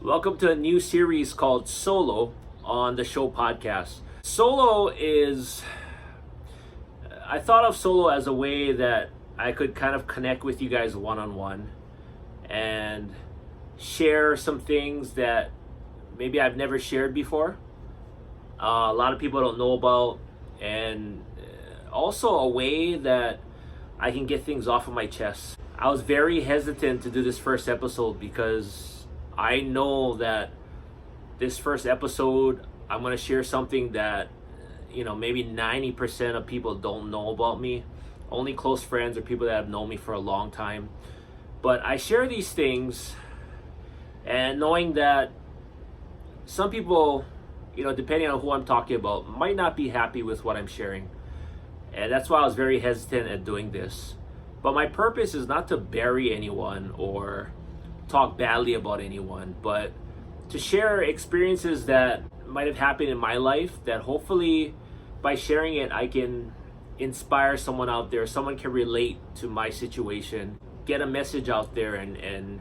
Welcome to a new series called Solo on the show podcast. Solo is, I thought of solo as a way that I could kind of connect with you guys one-on-one and share some things that maybe I've never shared before. A lot of people don't know about, and also a way that I can get things off of my chest. I was very hesitant to do this first episode because I know that this first episode, I'm going to share something that, maybe 90% of people don't know about me. Only close friends or people that have known me for a long time. But I share these things and knowing that some people, depending on who I'm talking about, might not be happy with what I'm sharing. And that's why I was very hesitant at doing this. But my purpose is not to bury anyone or talk badly about anyone, but to share experiences that might have happened in my life that hopefully by sharing it I can inspire someone out there. Someone can relate to my situation, get a message out there, and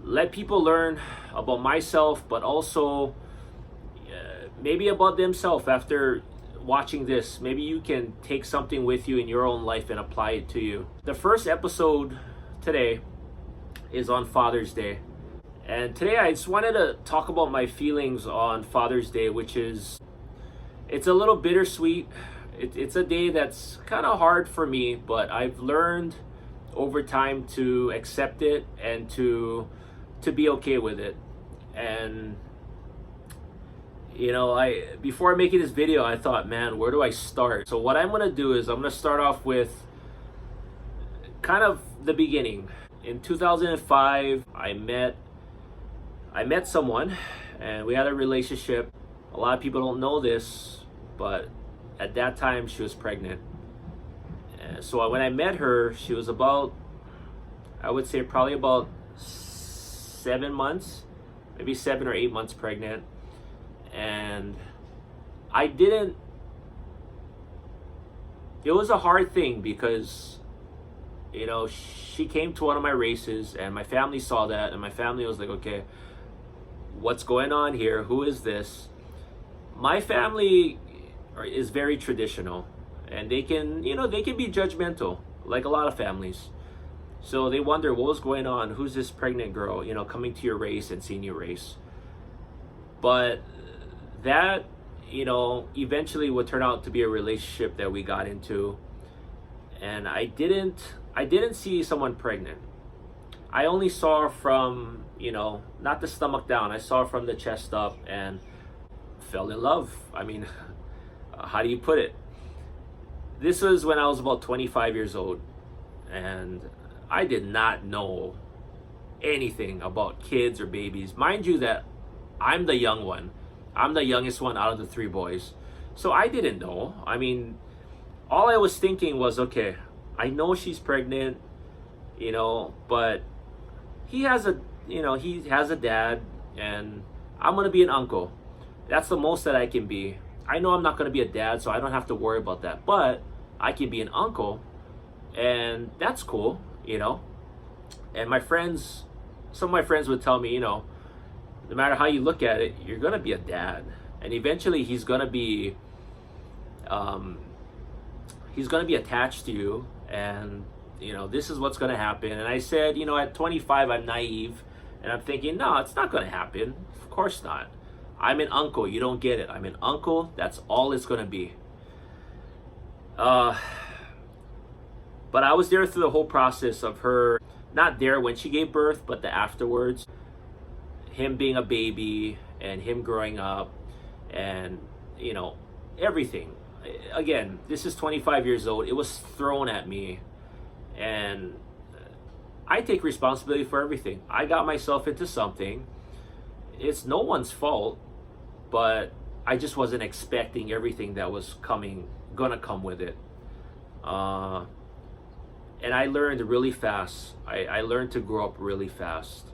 let people learn about myself, but also maybe about themselves. After watching this, maybe you can take something with you in your own life and apply it to you. The first episode today is on Father's Day. And today I just wanted to talk about my feelings on Father's Day, which is, it's a little bittersweet. It's a day that's kind of hard for me, but I've learned over time to accept it and to be okay with it. And before I make this video, I thought, man, where do I start? So what I'm gonna do is I'm gonna start off with kind of the beginning. In 2005, I met someone and we had a relationship. A lot of people don't know this, but at that time she was pregnant. So when I met her, she was about, I would say probably about 7 months, maybe 7 or 8 months pregnant. And it was a hard thing because she came to one of my races and my family saw that, and my family was like, okay, what's going on here? Who is this? My family is very traditional, and they can be judgmental like a lot of families. So they wonder what was going on. Who's this pregnant girl, coming to your race and seeing your race? But that, eventually would turn out to be a relationship that we got into. And I didn't see someone pregnant. I only saw from, not the stomach down. I saw from the chest up and fell in love. I mean, how do you put it? This was when I was about 25 years old. And I did not know anything about kids or babies. Mind you that I'm the young one. I'm the youngest one out of the 3 boys. So I didn't know. I mean, all I was thinking was, okay, I know she's pregnant, but he has a dad, and I'm going to be an uncle. That's the most that I can be. I know I'm not going to be a dad, so I don't have to worry about that, but I can be an uncle, and that's cool, And some of my friends would tell me, no matter how you look at it, you're going to be a dad, and eventually he's going to be attached to you, and this is what's going to happen. And I said, at 25 I'm naive, and I'm thinking, no, it's not going to happen. Of course not. I'm an uncle. You don't get it. I'm an uncle. That's all it's going to be. But I was there through the whole process of her, not there when she gave birth, but the afterwards. Him being a baby and him growing up and, everything. Again, this is 25 years old. It was thrown at me, and I take responsibility for everything. I got myself into something. It's no one's fault, but I just wasn't expecting everything that was gonna come with it. And I learned really fast. I learned to grow up really fast.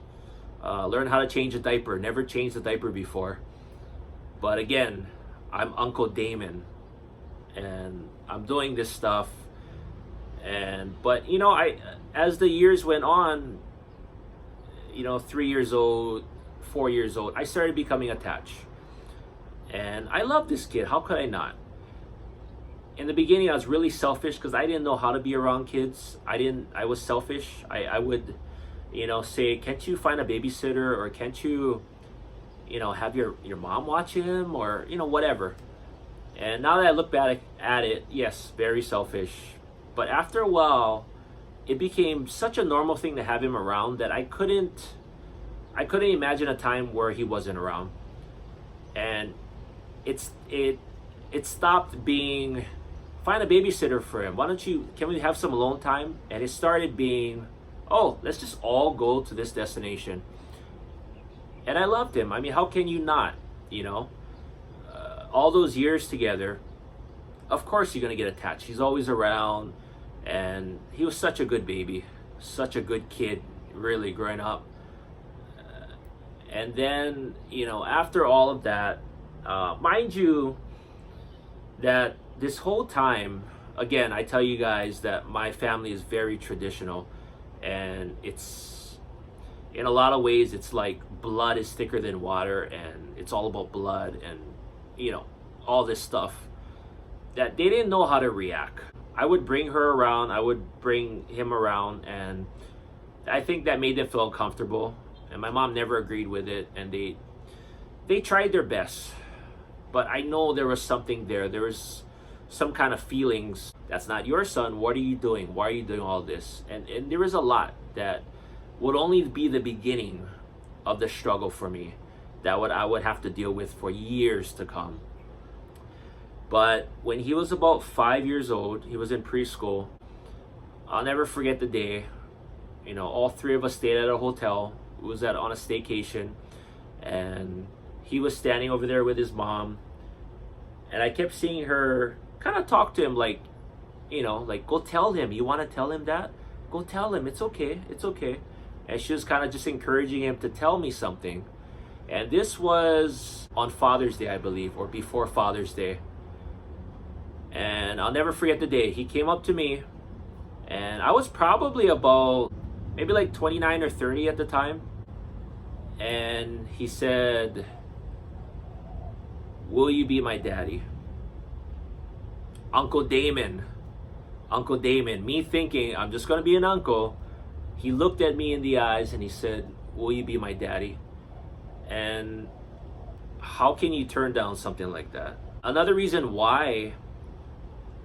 Learn how to change a diaper. Never changed a diaper before. But again, I'm Uncle Damon, and I'm doing this stuff. But I, as the years went on, 3 years old, 4 years old, I started becoming attached. And I love this kid. How could I not? In the beginning, I was really selfish because I didn't know how to be around kids. I was selfish. I would, say, can't you find a babysitter, or can't you, have your mom watch him, or, whatever. And now that I look back at it, yes, very selfish. But after a while, it became such a normal thing to have him around that I couldn't imagine a time where he wasn't around. And it stopped being, find a babysitter for him. Can we have some alone time? And it started being, oh, let's just all go to this destination. And I loved him. I mean, how can you not, all those years together, of course you're going to get attached. He's always around, and he was such a good baby, such a good kid, really, growing up. And then, after all of that, mind you, that this whole time, again, I tell you guys that my family is very traditional, and it's, in a lot of ways, it's like blood is thicker than water, and it's all about blood, and all this stuff, that they didn't know how to react. I would bring her around, I would bring him around, and I think that made them feel uncomfortable. And my mom never agreed with it, and they tried their best. But I know there was something there. There was some kind of feelings. That's not your son. What are you doing? Why are you doing all this? And there was a lot that would only be the beginning of the struggle for me, that I would have to deal with for years to come. But when he was about 5 years old, he was in preschool. I'll never forget the day. All three of us stayed at a hotel. It was on a staycation, and he was standing over there with his mom, and I kept seeing her kind of talk to him like, go tell him. You want to tell him that? Go tell him. It's okay. It's okay. And she was kind of just encouraging him to tell me something. And this was on Father's Day, I believe, or before Father's Day. And I'll never forget the day. He came up to me, and I was probably about maybe like 29 or 30 at the time. And he said, "Will you be my daddy?" Uncle Damon, me thinking I'm just going to be an uncle. He looked at me in the eyes and he said, "Will you be my daddy?" And how can you turn down something like that? Another reason why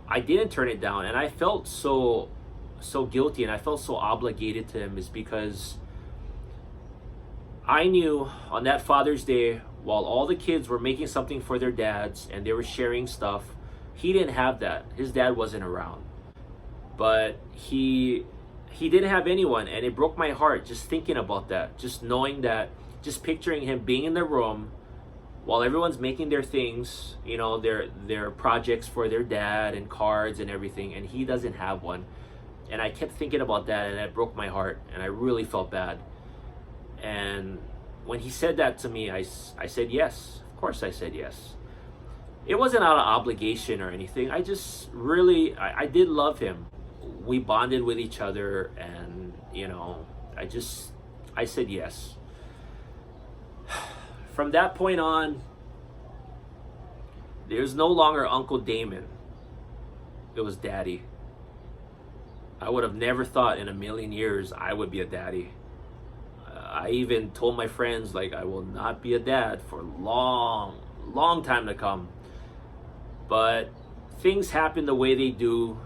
I didn't turn it down, and I felt so guilty, and I felt so obligated to him, is because I knew on that Father's Day, while all the kids were making something for their dads and they were sharing stuff, he didn't have that. His dad wasn't around. But he didn't have anyone, and it broke my heart just thinking about that, just knowing that, just picturing him being in the room while everyone's making their things, their projects for their dad and cards and everything, and he doesn't have one. And I kept thinking about that, and it broke my heart, and I really felt bad. And when he said that to me, I said yes. Of course I said yes. It wasn't out of obligation or anything. I just really, I did love him. We bonded with each other, and, I said yes. From that point on, there's no longer Uncle Damon. It was Daddy. I would have never thought in a million years I would be a daddy. I even told my friends, I will not be a dad for a long time to come. But things happen the way they do.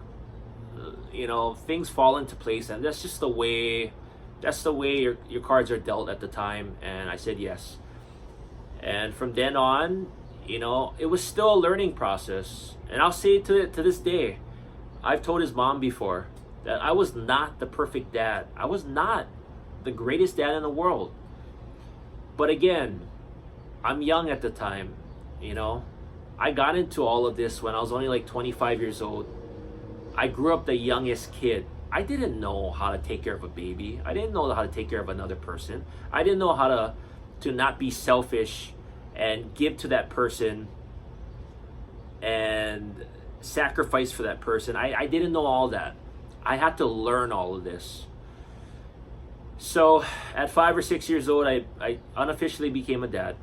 Things fall into place, and that's just the way your cards are dealt at the time. And I said yes. And from then on, it was still a learning process. And I'll say it to this day. I've told his mom before that I was not the perfect dad. I was not the greatest dad in the world. But again, I'm young at the time, I got into all of this when I was only 25 years old. I grew up the youngest kid. I didn't know how to take care of a baby. I didn't know how to take care of another person. I didn't know how to not be selfish and give to that person and sacrifice for that person. I didn't know all that. I had to learn all of this. So at 5 or 6 years old, I unofficially became a dad,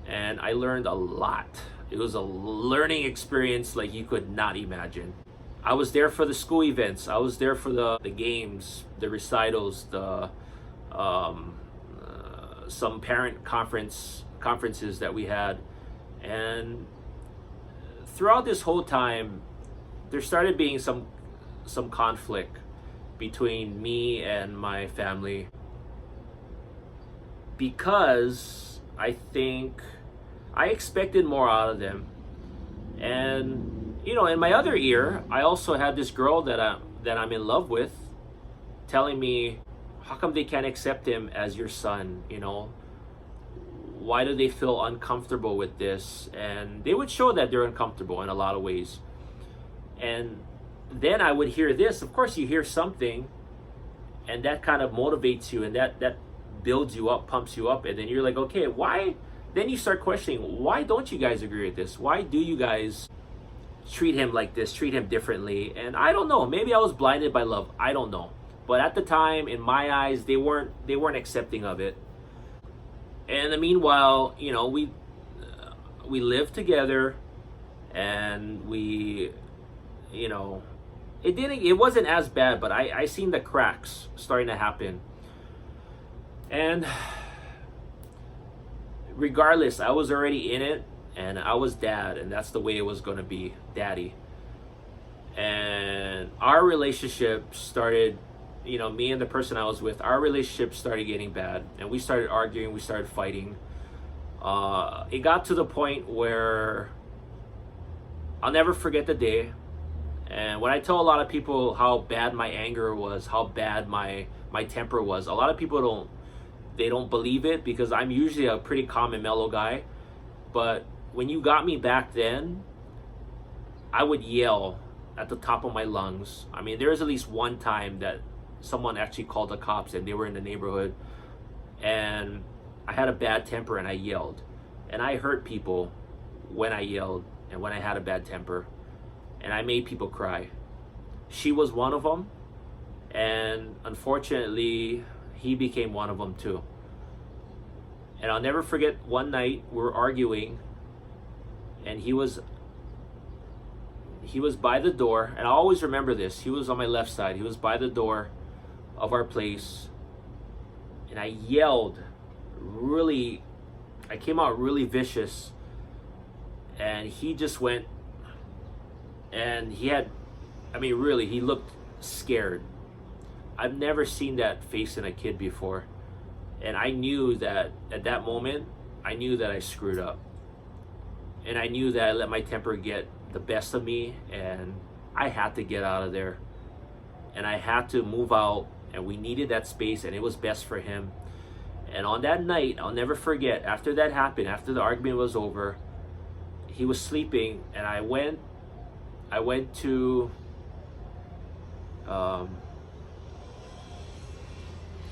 and I learned a lot. It was a learning experience like you could not imagine. I was there for the school events. I was there for the games, the recitals, the some parent conferences that we had. And throughout this whole time, there started being some conflict between me and my family, because I think I expected more out of them. And in my other ear, I also had this girl that I'm in love with telling me, how come they can't accept him as your son? Why do they feel uncomfortable with this? And they would show that they're uncomfortable in a lot of ways. And then I would hear this. Of course, you hear something, and that kind of motivates you, and that builds you up, pumps you up, and then you're like, okay, why? Then you start questioning, why don't you guys agree with this? Why do you guys treat him like this, treat him differently? And I don't know, maybe I was blinded by love, I don't know. But at the time, in my eyes, they weren't accepting of it. And in the meanwhile, we lived together, and we, it wasn't as bad, but I seen the cracks starting to happen. And regardless, I was already in it, and I was dad, and that's the way it was going to be, daddy. And our relationship started, me and the person I was with, our relationship started getting bad, and we started arguing, we started fighting. It got to the point where I'll never forget the day. And when I tell a lot of people how bad my anger was, how bad my temper was, a lot of people don't believe it, because I'm usually a pretty calm and mellow guy. But when you got me back then, I would yell at the top of my lungs. I mean, there was at least one time that someone actually called the cops, and they were in the neighborhood, and I had a bad temper and I yelled. And I hurt people when I yelled and when I had a bad temper, and I made people cry. She was one of them, and unfortunately he became one of them too. And I'll never forget, one night we were arguing, and he was by the door, and I always remember this. He was on my left side. He was by the door of our place, and I yelled I came out really vicious, and he just went, and he looked scared. I've never seen that face in a kid before. And I knew that at that moment, I knew that I screwed up. And I knew that I let my temper get the best of me, and I had to get out of there. And I had to move out, and we needed that space, and it was best for him. And on that night, I'll never forget, after that happened, after the argument was over, he was sleeping, and I went to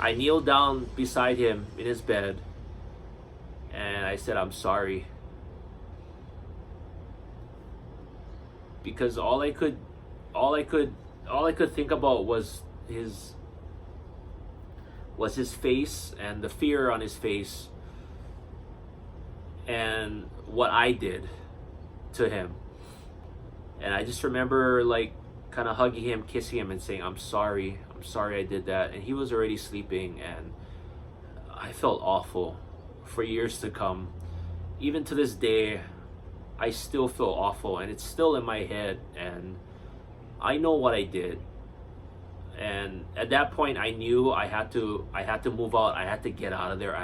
I kneeled down beside him in his bed, and I said, I'm sorry. Because all I could think about was his face, and the fear on his face, and what I did to him. And I just remember kind of hugging him, kissing him, and saying, I'm sorry I did that. And he was already sleeping, and I felt awful for years to come. Even to this day, I still feel awful, and it's still in my head, and I know what I did. And at that point, I knew I had to move out. I had to get out of there.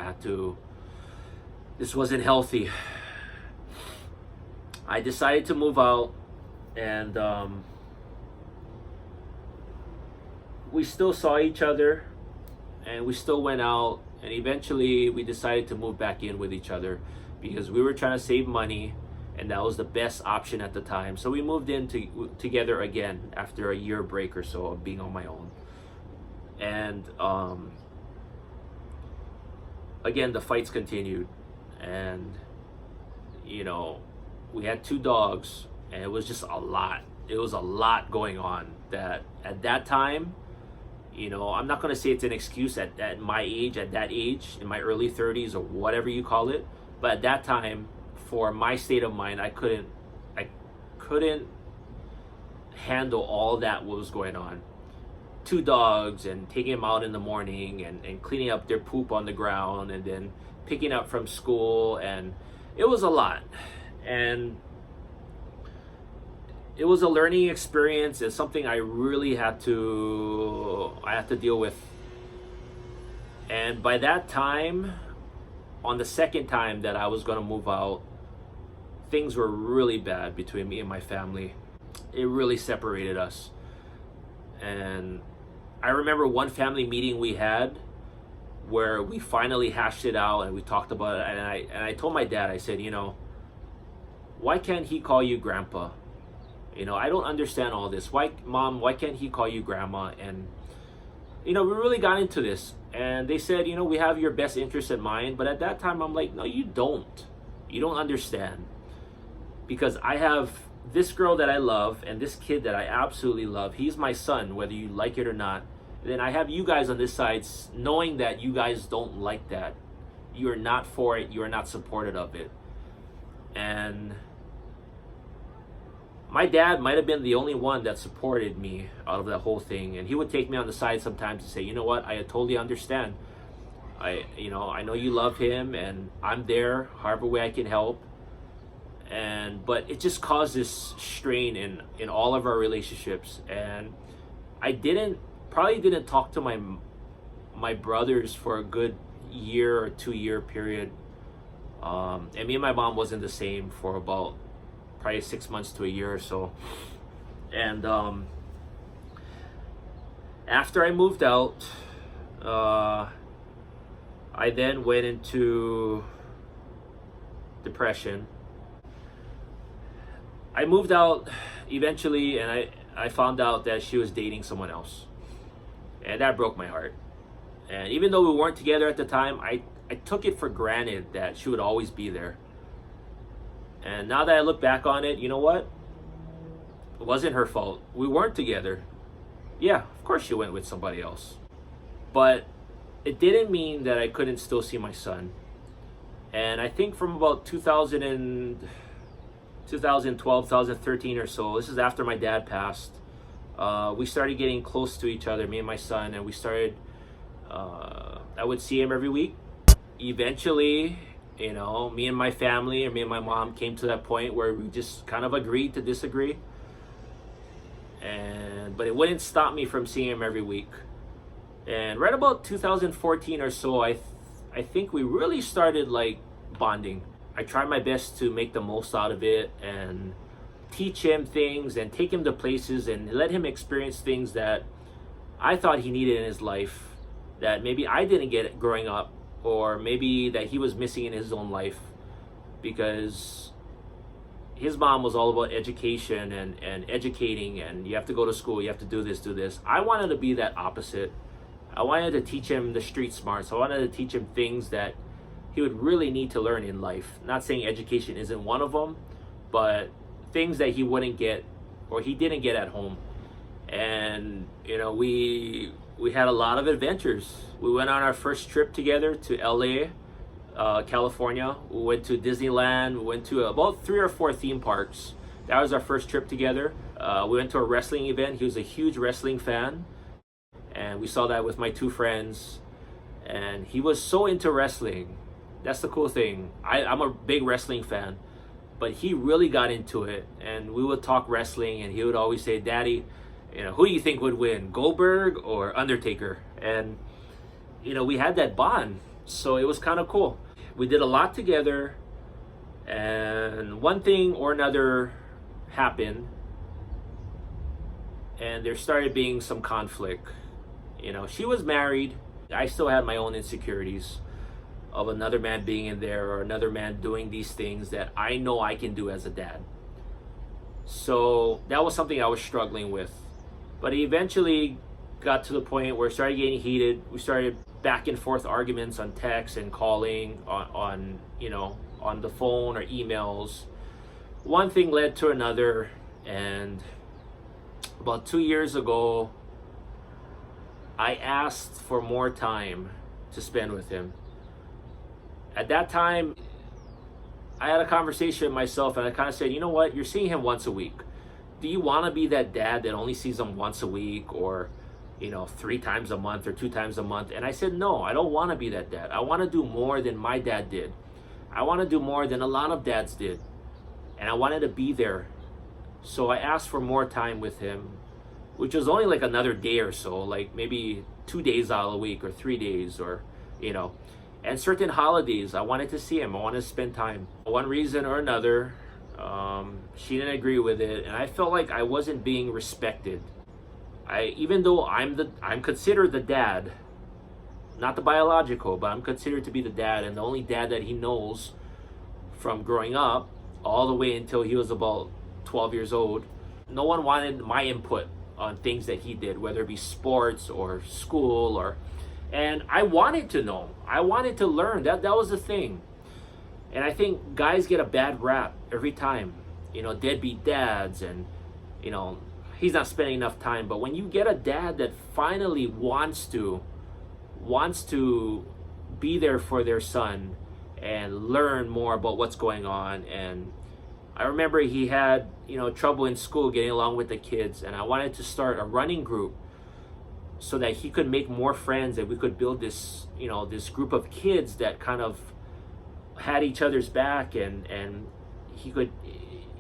This wasn't healthy. I decided to move out, and we still saw each other, and we still went out, and eventually we decided to move back in with each other, because we were trying to save money, and that was the best option at the time. So we moved in together again after a year break or so of being on my own. And again, the fights continued, and we had 2 dogs, and it was just a lot. It was a lot going on that at that time, I'm not going to say it's an excuse at my age, at that age, in my early 30s or whatever you call it. But at that time, for my state of mind, I couldn't handle all that what was going on. 2 dogs and taking them out in the morning and cleaning up their poop on the ground and then picking up from school, and it was a lot. And it was a learning experience. It's something I really had to deal with. And by that time, on the second time that I was going to move out, things were really bad between me and my family. It really separated us. And I remember one family meeting we had where we finally hashed it out and we talked about it. And I told my dad, I said, why can't he call you grandpa? I don't understand all this. Why can't he call you grandma? And, we really got into this. And they said, we have your best interest in mind. But at that time, I'm like, no, you don't. You don't understand. Because I have this girl that I love and this kid that I absolutely love. He's my son, whether you like it or not. And then I have you guys on this side knowing that you guys don't like that. You are not for it. You are not supportive of it. And my dad might have been the only one that supported me out of that whole thing. And he would take me on the side sometimes and say, you know what, I totally understand. I know you love him and I'm there however way I can help. But it just caused this strain in all of our relationships. And I probably didn't talk to my brothers for a good year or 2-year period. And me and my mom wasn't the same for about probably 6 months to a year or so. And after I moved out, I then went into depression. I moved out eventually, and I found out that she was dating someone else. And that broke my heart. And even though we weren't together at the time, I took it for granted that she would always be there. And now that I look back on it, you know what? It wasn't her fault. We weren't together. Yeah, of course she went with somebody else. But it didn't mean that I couldn't still see my son. And I think from about 2012, 2013 or so, this is after my dad passed, we started getting close to each other, me and my son, and we started, I would see him every week. Eventually, me and my family, or me and my mom, came to that point where we just kind of agreed to disagree. But it wouldn't stop me from seeing him every week. And right about 2014 or so, I think we really started bonding. I tried my best to make the most out of it and teach him things and take him to places and let him experience things that I thought he needed in his life that maybe I didn't get growing up, or maybe that he was missing in his own life, because his mom was all about education and educating, and you have to go to school, you have to do this. I wanted to be that opposite. I wanted to teach him the street smarts. I wanted to teach him things that he would really need to learn in life. Not saying education isn't one of them, but things that he wouldn't get or he didn't get at home. And we had a lot of adventures. We went on our first trip together to LA, California. We went to Disneyland. We went to about 3 or 4 theme parks. That was our first trip together. We went to a wrestling event. He was a huge wrestling fan, and we saw that with my 2 friends. And he was so into wrestling. That's the cool thing. I'm a big wrestling fan, but he really got into it. And we would talk wrestling, and he would always say, "Daddy, who do you think would win, Goldberg or Undertaker?" And we had that bond, so it was kind of cool. We did a lot together, and one thing or another happened, and there started being some conflict. She was married. I still had my own insecurities of another man being in there, or another man doing these things that I know I can do as a dad. So that was something I was struggling with. But it eventually got to the point where it started getting heated. We started back and forth arguments on text and calling, on the phone or emails. One thing led to another, and about 2 years ago, I asked for more time to spend with him. At that time, I had a conversation with myself and I kind of said, you know what, you're seeing him once a week. Do you want to be that dad that only sees him once a week, or 3 times a month or 2 times a month? And I said, no, I don't want to be that dad. I want to do more than my dad did. I want to do more than a lot of dads did. And I wanted to be there. So I asked for more time with him, which was only like another day or so, like maybe 2 days out of the week or 3 days, or, and certain holidays, I wanted to see him. I wanted to spend time. One reason or another, she didn't agree with it, and I felt like I wasn't being respected. Even though I'm considered the dad, not the biological, but I'm considered to be the dad, and the only dad that he knows from growing up all the way until he was about 12 years old. No one wanted my input on things that he did, whether it be sports or school, and I wanted to know. I wanted to learn. That was the thing. And I think guys get a bad rap every time. Deadbeat dads, and he's not spending enough time. But when you get a dad that finally wants to be there for their son and learn more about what's going on. And I remember he had trouble in school getting along with the kids, and I wanted to start a running group so that he could make more friends, and we could build this this group of kids that kind of had each other's back, and he could,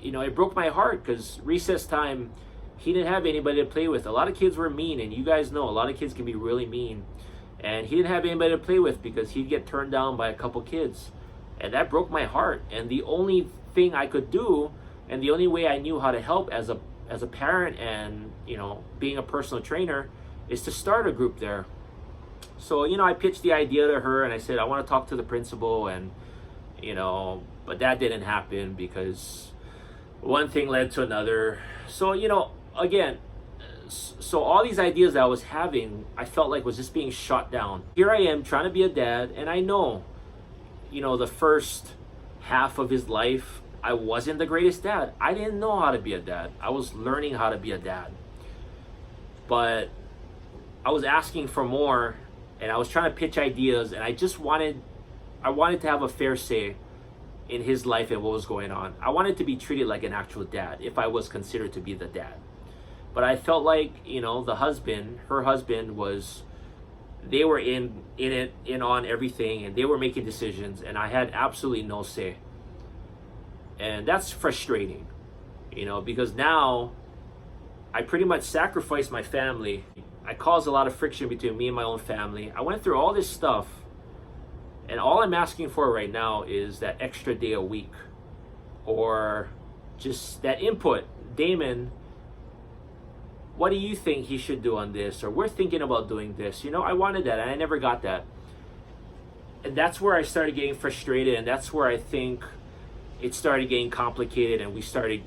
it broke my heart because recess time, he didn't have anybody to play with. A lot of kids were mean, and you guys know a lot of kids can be really mean, and he didn't have anybody to play with because he'd get turned down by a couple kids, and that broke my heart. And the only thing I could do, and the only way I knew how to help as a parent and being a personal trainer, is to start a group there. So I pitched the idea to her, and I said I want to talk to the principal, and but that didn't happen because one thing led to another. So again, so all these ideas that I was having, I felt like was just being shot down. Here I am trying to be a dad, and I know the first half of his life I wasn't the greatest dad. I didn't know how to be a dad. I was learning how to be a dad, but I was asking for more, and I was trying to pitch ideas, and I wanted to have a fair say in his life and what was going on. I wanted to be treated like an actual dad if I was considered to be the dad. But I felt like, her husband they were in on everything, and they were making decisions, and I had absolutely no say. And that's frustrating, because now I pretty much sacrificed my family. I caused a lot of friction between me and my own family. I went through all this stuff, and all I'm asking for right now is that extra day a week, or just that input. Damon, what do you think he should do on this? Or we're thinking about doing this. I wanted that, and I never got that. And that's where I started getting frustrated, and that's where I think it started getting complicated, and we started,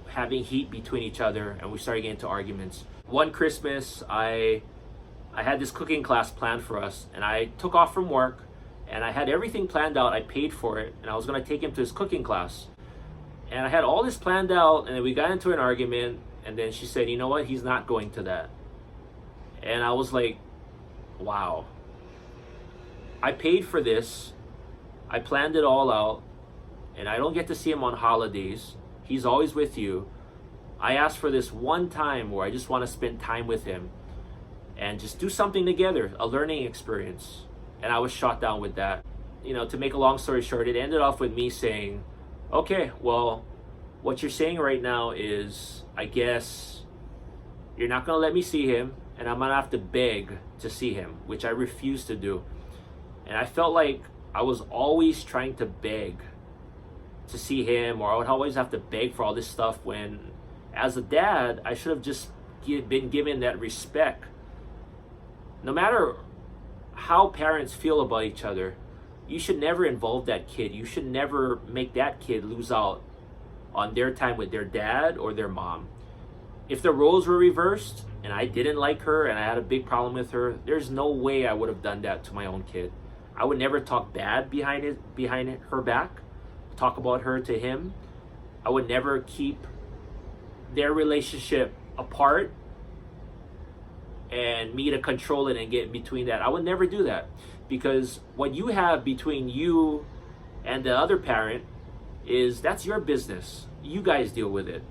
having heat between each other, and we started getting into arguments. One Christmas, I had this cooking class planned for us, and I took off from work, and I had everything planned out. I paid for it, and I was going to take him to his cooking class. And I had all this planned out, and then we got into an argument, and then she said, you know what, he's not going to that. And I was like, wow. I paid for this. I planned it all out, and I don't get to see him on holidays. He's always with you. I asked for this one time where I just want to spend time with him and just do something together, a learning experience. And I was shot down with that. To make a long story short, it ended off with me saying, okay, well, what you're saying right now is, I guess you're not going to let me see him, and I'm going to have to beg to see him, which I refuse to do. And I felt like I was always trying to beg to see him, or I would always have to beg for all this stuff, when as a dad, I should have just been given that respect. No matter how parents feel about each other, you should never involve that kid. You should never make that kid lose out on their time with their dad or their mom. If the roles were reversed and I didn't like her and I had a big problem with her, there's no way I would have done that to my own kid. I would never talk bad behind her back, talk about her to him. I would never keep their relationship apart and me to control it and get in between that. I would never do that, because what you have between you and the other parent that's your business. You guys deal with it.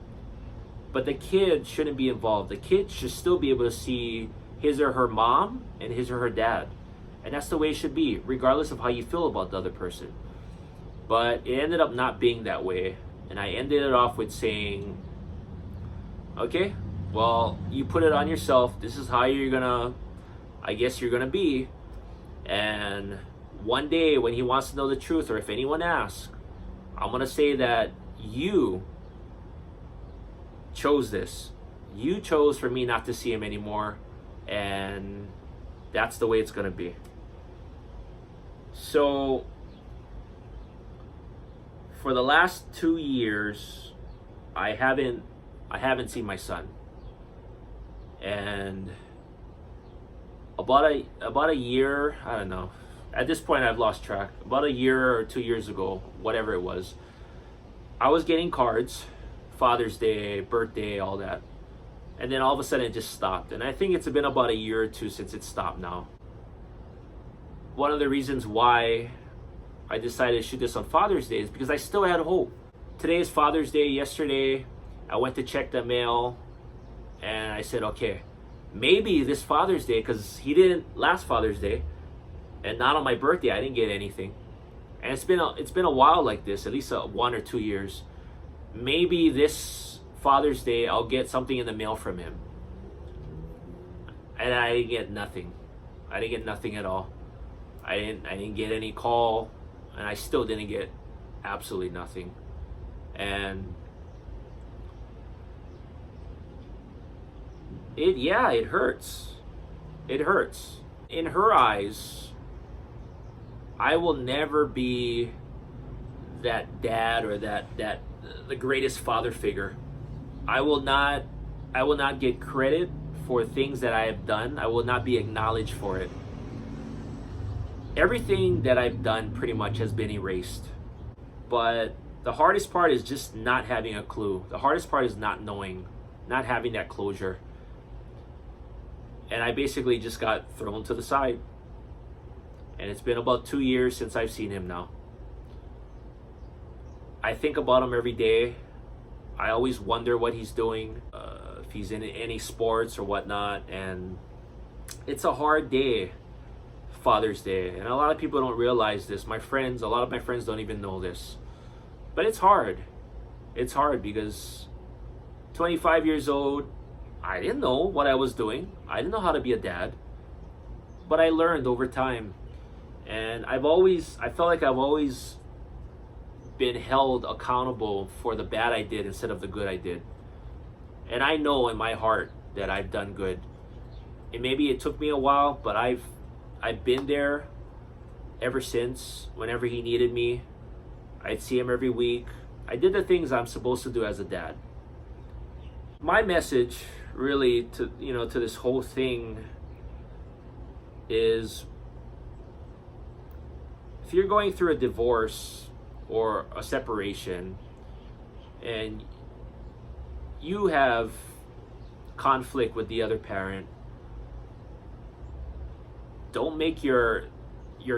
But the kid shouldn't be involved. The kid should still be able to see his or her mom and his or her dad. And that's the way it should be, regardless of how you feel about the other person. But it ended up not being that way. And I ended it off with saying, okay, well, you put it on yourself. This is how you're gonna be. And one day when he wants to know the truth, or if anyone asks, I'm gonna say that you chose this. You chose for me not to see him anymore, and that's the way it's gonna be. So for the last 2 years, I haven't seen my son. And about a year, I don't know. At this point, I've lost track. About a year or 2 years ago, whatever it was, I was getting cards, Father's Day, birthday, all that. And then all of a sudden it just stopped. And I think it's been about a year or two since it stopped now. One of the reasons why I decided to shoot this on Father's Day is because I still had hope. Today is Father's Day. Yesterday, I went to check the mail, and I said, okay, maybe this Father's Day, because he didn't last Father's Day, and not on my birthday, I didn't get anything. And it's been a while like this, at least 1 or 2 years. Maybe this Father's Day I'll get something in the mail from him. And I didn't get nothing. I didn't get nothing at all. I didn't get any call, and I still didn't get absolutely nothing. And it hurts. It hurts. In her eyes, I will never be that dad or that the greatest father figure. I will not get credit for things that I have done. I will not be acknowledged for it. Everything that I've done pretty much has been erased. But the hardest part is just not having a clue. The hardest part is not knowing, not having that closure. And I basically just got thrown to the side. And it's been about 2 years since I've seen him now. I think about him every day. I always wonder what he's doing, if he's in any sports or whatnot. And it's a hard day, Father's Day. And a lot of people don't realize this. A lot of my friends don't even know this. But it's hard. It's hard because 25 years old, I didn't know what I was doing. I didn't know how to be a dad. But I learned over time. And I felt like I've always been held accountable for the bad I did instead of the good I did. And I know in my heart that I've done good. And maybe it took me a while, but I've been there ever since. Whenever he needed me, I'd see him every week. I did the things I'm supposed to do as a dad. My message really to this whole thing is, if you're going through a divorce or a separation and you have conflict with the other parent, don't make your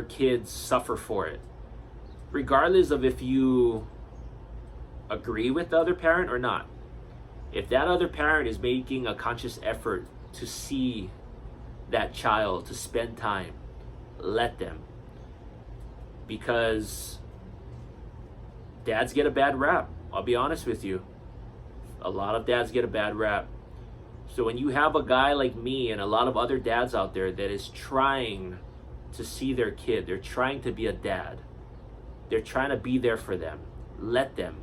kids suffer for it, regardless of if you agree with the other parent or not. If that other parent is making a conscious effort to see that child, to spend time, let them. Because dads get a bad rap. I'll be honest with you. A lot of dads get a bad rap. So when you have a guy like me and a lot of other dads out there that is trying to see their kid, they're trying to be a dad, they're trying to be there for them, let them.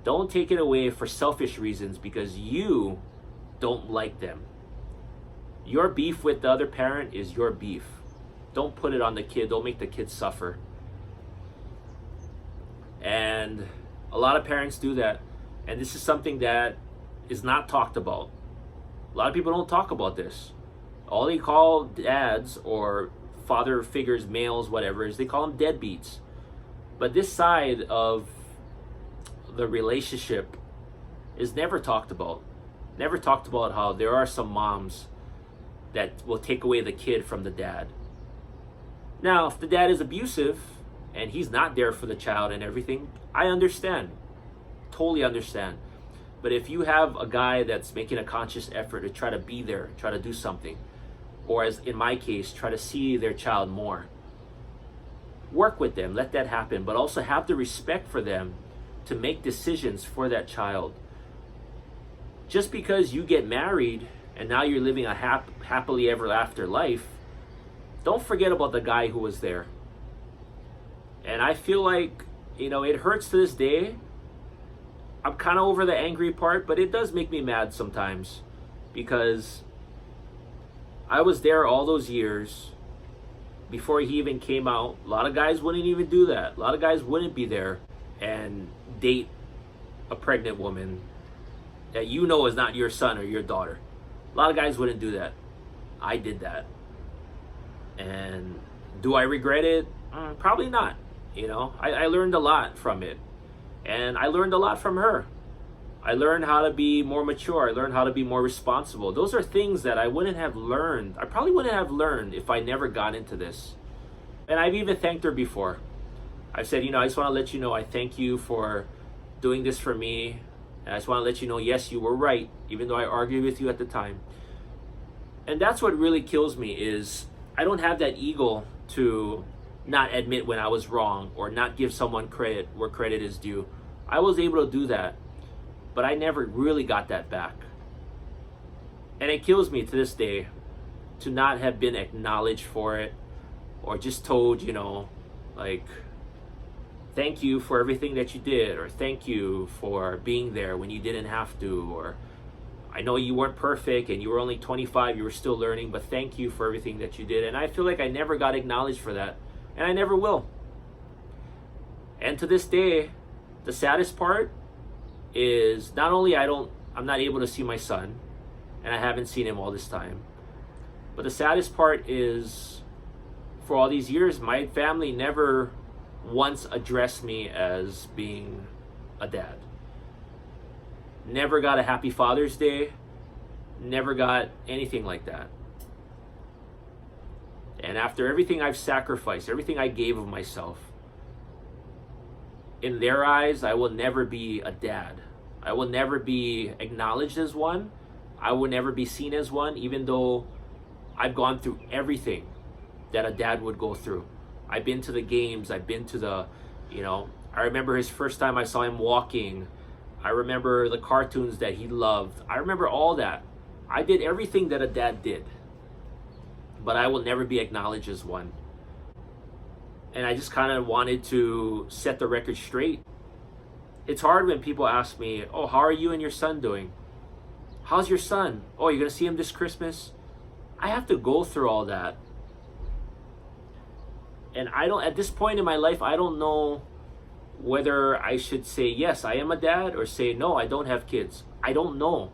Don't take it away for selfish reasons because you don't like them. Your beef with the other parent is your beef. Don't put it on the kid. Don't make the kid suffer. And a lot of parents do that. And this is something that is not talked about. A lot of people don't talk about this. All they call dads or father figures, males, whatever, is they call them deadbeats. But this side of the relationship is never talked about. Never talked about how there are some moms that will take away the kid from the dad. Now, if the dad is abusive and he's not there for the child and everything, I understand. Totally understand. But if you have a guy that's making a conscious effort to try to be there, try to do something, or as in my case, try to see their child more, work with them, let that happen, but also have the respect for them to make decisions for that child. Just because you get married and now you're living a happily ever after life, don't forget about the guy who was there. And I feel like, it hurts to this day. I'm kind of over the angry part, but it does make me mad sometimes, because I was there all those years before he even came out. A lot of guys wouldn't even do that. A lot of guys wouldn't be there and date a pregnant woman that is not your son or your daughter. A lot of guys wouldn't do that. I did that. And do I regret it? Probably not. I learned a lot from it. And I learned a lot from her. I learned how to be more mature. I learned how to be more responsible. Those are things that I wouldn't have learned. I probably wouldn't have learned if I never got into this. And I've even thanked her before. I've said, I just want to let you know I thank you for doing this for me. And I just want to let you know, yes, you were right, even though I argued with you at the time. And that's what really kills me, is I don't have that ego to not admit when I was wrong or not give someone credit where credit is due. I was able to do that, but I never really got that back. And it kills me to this day to not have been acknowledged for it, or just told, thank you for everything that you did, or thank you for being there when you didn't have to, or I know you weren't perfect and you were only 25, you were still learning, but thank you for everything that you did. And I feel like I never got acknowledged for that, and I never will. And to this day, the saddest part is not only I'm not able to see my son, and I haven't seen him all this time, but the saddest part is, for all these years, my family never once addressed me as being a dad. Never got a happy Father's Day, never got anything like that. And after everything I've sacrificed, everything I gave of myself, in their eyes, I will never be a dad. I will never be acknowledged as one. I will never be seen as one, even though I've gone through everything that a dad would go through. I've been to the games, I've been to the, I remember his first time I saw him walking. I remember the cartoons that he loved. I remember all that. I did everything that a dad did, but I will never be acknowledged as one. And I just kind of wanted to set the record straight. It's hard when people ask me, oh, how are you and your son doing? How's your son? Oh, you're going to see him this Christmas? I have to go through all that. And at this point in my life, I don't know whether I should say, yes, I am a dad, or say, no, I don't have kids. I don't know.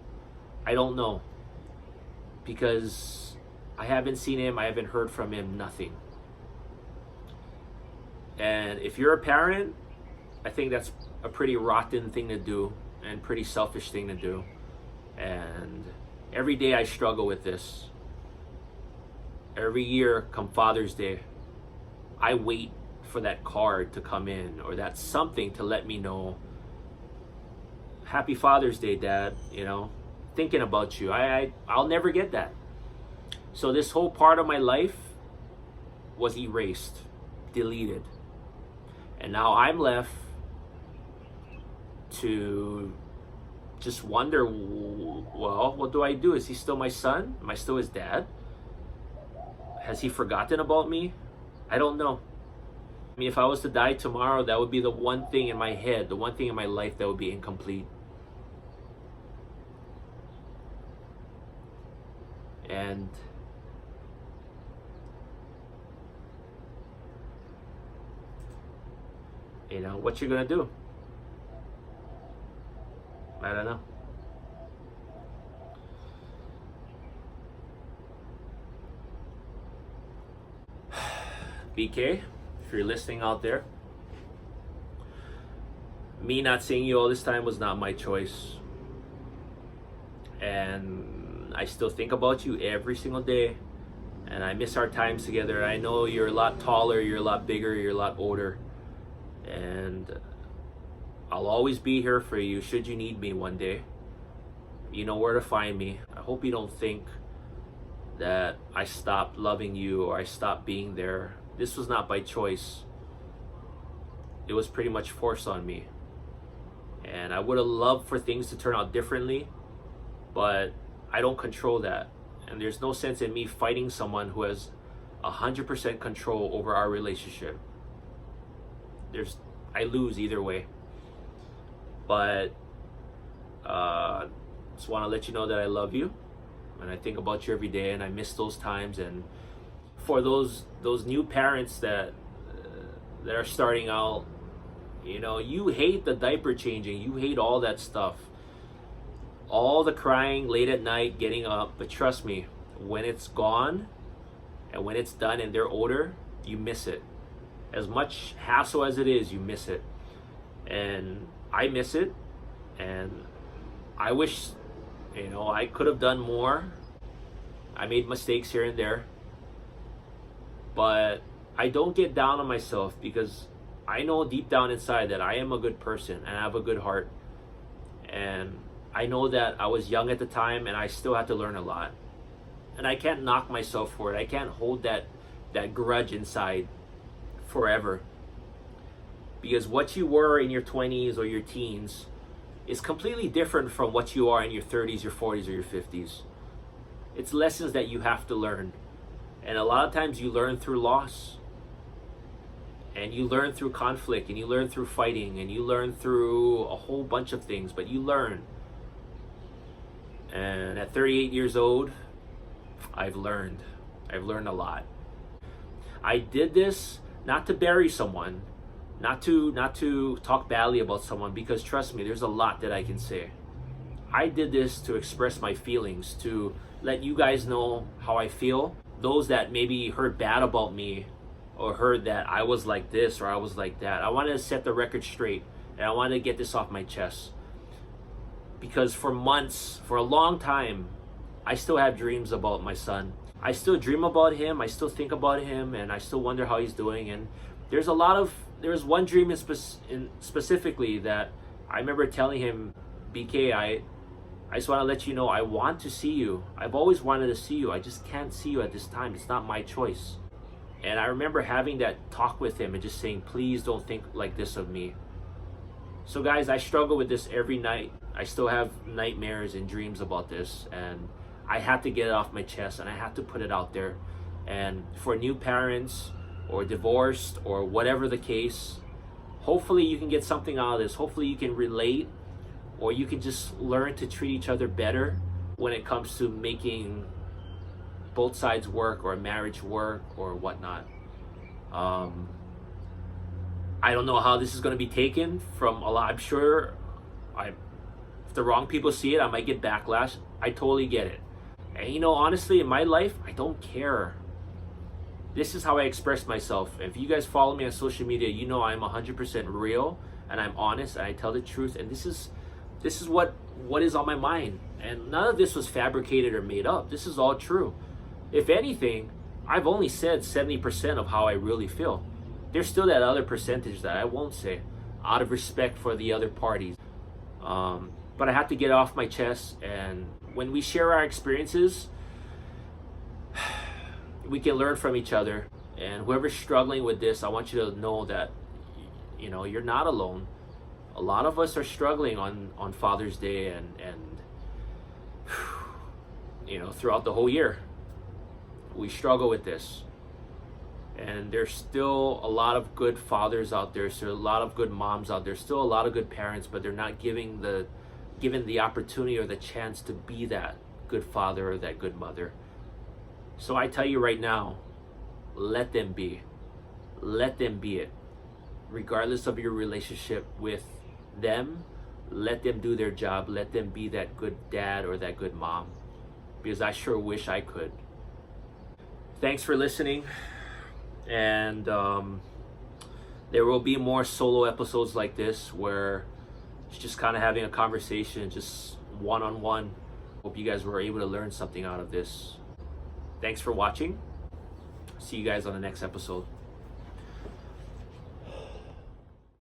Because I haven't seen him, I haven't heard from him, nothing. And if you're a parent, I think that's a pretty rotten thing to do, and pretty selfish thing to do. And every day I struggle with this. Every year come Father's Day, I wait for that card to come in, or that something to let me know, Happy Father's Day, Dad, thinking about you. I'll never get that. So this whole part of my life was erased, deleted. And now I'm left to just wonder, well, what do I do? Is he still my son? Am I still his dad? Has he forgotten about me? I don't know. I mean, if I was to die tomorrow, that would be the one thing in my head, the one thing in my life that would be incomplete. And what you're gonna do? I don't know. BK, if you're listening out there, me not seeing you all this time was not my choice. And I still think about you every single day, and I miss our times together. I know you're a lot taller, you're a lot bigger, you're a lot older, and I'll always be here for you should you need me one day. You know where to find me. I hope you don't think that I stopped loving you or I stopped being there. This was not by choice. It was pretty much forced on me. And I would have loved for things to turn out differently, but I don't control that. And there's no sense in me fighting someone who has 100% control over our relationship. I lose either way. But just want to let you know that I love you, and I think about you every day, and I miss those times. And for those new parents that are starting out, you know, you hate the diaper changing, you hate all that stuff, all the crying late at night, getting up. But trust me, when it's gone and when it's done and they're older, you miss it. As much hassle as it is, you miss it. And I miss it, and I wish, you know, I could have done more. I made mistakes here and there, but I don't get down on myself, because I know deep down inside that I am a good person and I have a good heart. And I know that I was young at the time and I still had to learn a lot. And I can't knock myself for it. I can't hold that grudge inside forever. Because what you were in your 20s or your teens is completely different from what you are in your 30s, your 40s, or your 50s. It's lessons that you have to learn. And a lot of times you learn through loss. And you learn through conflict, and you learn through fighting, and you learn through a whole bunch of things, but you learn. And at 38 years old, I've learned a lot. I did this not to bury someone, not to talk badly about someone, because trust me, there's a lot that I can say. I did this to express my feelings, to let you guys know how I feel. Those that maybe heard bad about me or heard that I was like this or I was like that, I wanted to set the record straight, and I wanted to get this off my chest. Because for months, for a long time, I still have dreams about my son. I still dream about him, I still think about him, and I still wonder how he's doing. And there's one dream specifically that I remember telling him, BK, I just want to let you know I want to see you. I've always wanted to see you. I just can't see you at this time. It's not my choice. And I remember having that talk with him and just saying, please don't think like this of me. So guys, I struggle with this every night. I still have nightmares and dreams about this, and I have to get it off my chest, and I have to put it out there. And for new parents or divorced or whatever the case, hopefully you can get something out of this. Hopefully you can relate, or you can just learn to treat each other better when it comes to making both sides work, or marriage work, or whatnot. I don't know how this is going to be taken from a lot. I'm sure if the wrong people see it, I might get backlash. I totally get it. And you know, honestly, in my life, I don't care. This is how I express myself. If you guys follow me on social media, you know I'm 100% real, and I'm honest, and I tell the truth. And this is what is on my mind. And none of this was fabricated or made up. This is all true. If anything, I've only said 70% of how I really feel. There's still that other percentage that I won't say, out of respect for the other parties. But I have to get it off my chest. And when we share our experiences, we can learn from each other. And whoever's struggling with this, I want you to know that, you know, you're not alone. A lot of us are struggling on Father's Day and you know, throughout the whole year. We struggle with this. And there's still a lot of good fathers out there. There's a lot of good moms out there. Still a lot of good parents, but they're not given the opportunity or the chance to be that good father or that good mother. So I tell you right now, let them be. Let them be it. Regardless of your relationship with them, let them do their job. Let them be that good dad or that good mom. Because I sure wish I could. Thanks for listening. And there will be more solo episodes like this where it's just kind of having a conversation, just one-on-one Hope you guys were able to learn something out of this. Thanks for watching. See you guys on the next episode.